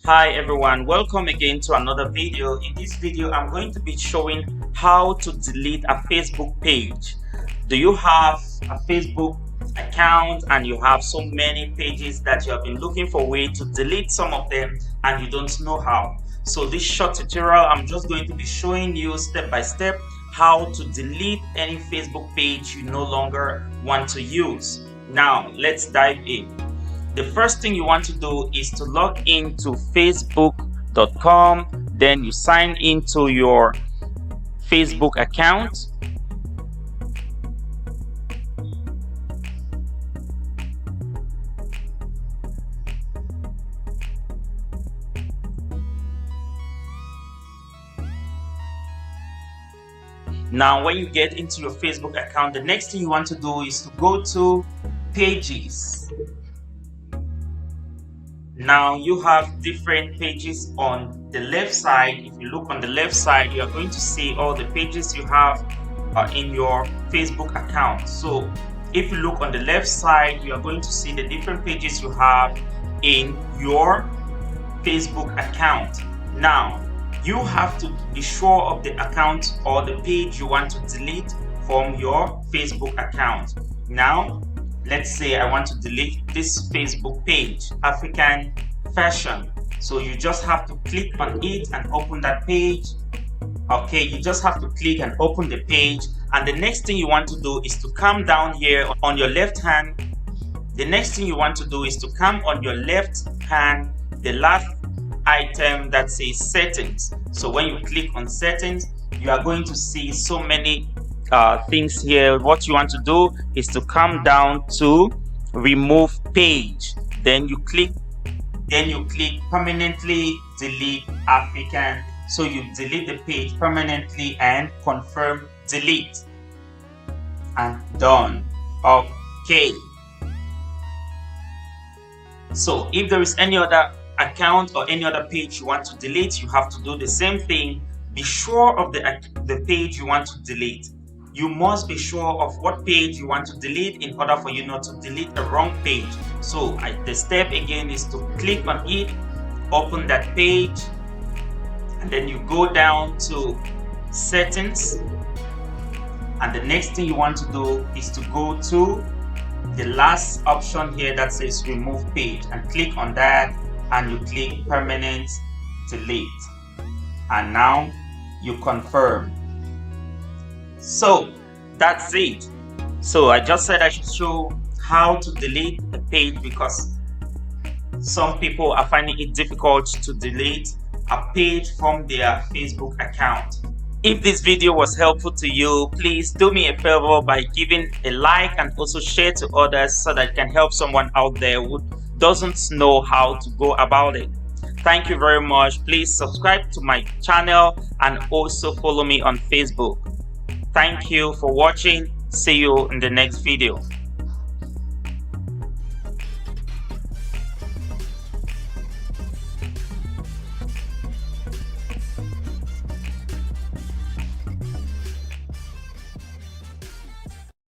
Hi everyone, welcome again to another video. In this video I'm going to be showing how to delete a Facebook page. Do you have a Facebook account and you have so many pages that you have been looking for a way to delete some of them and you don't know how? So this short tutorial I'm just going to be showing you step by step how to delete any Facebook page you no longer want to use. Now let's dive in. The first thing you want to do is to log into facebook.com, then you sign into your Facebook account. Now when you get into your Facebook account, the next thing you want to do is to go to pages. Now you have different pages on the left side. If you look on the left side, you are going to see all the pages you have in your Facebook account. So if you look on the left side, you are going to see the different pages you have in your Facebook account. Now you have to be sure of the account or the page you want to delete from your Facebook account. Now let's say I want to delete this Facebook page, African fashion. So you just have to click on it and open that page. Okay, you just have to click and open the page, and the next thing you want to do is to come down here on your left hand. The next thing you want to do is to come on your left hand, the last item that says settings. So when you click on settings, you are going to see so many things here. What you want to do is to come down to remove page, then you click permanently delete African. So you delete the page permanently and confirm delete, and done. Okay, so if there is any other account or any other page you want to delete, you have to do the same thing. Be sure of the page you want to delete. You must be sure of what page you want to delete in order for you not to delete the wrong page. So the step again is to click on it, open that page, and then you go down to settings, and the next thing you want to do is to go to the last option here that says remove page, and click on that, and you click permanent delete, and now you confirm. So that's it. So I just said I should show how to delete a page because some people are finding it difficult to delete a page from their Facebook account. If this video was helpful to you, please do me a favor by giving a like and also share to others so that it can help someone out there who doesn't know how to go about it. Thank you very much. Please subscribe to my channel and also follow me on Facebook. Thank you for watching. See you in the next video.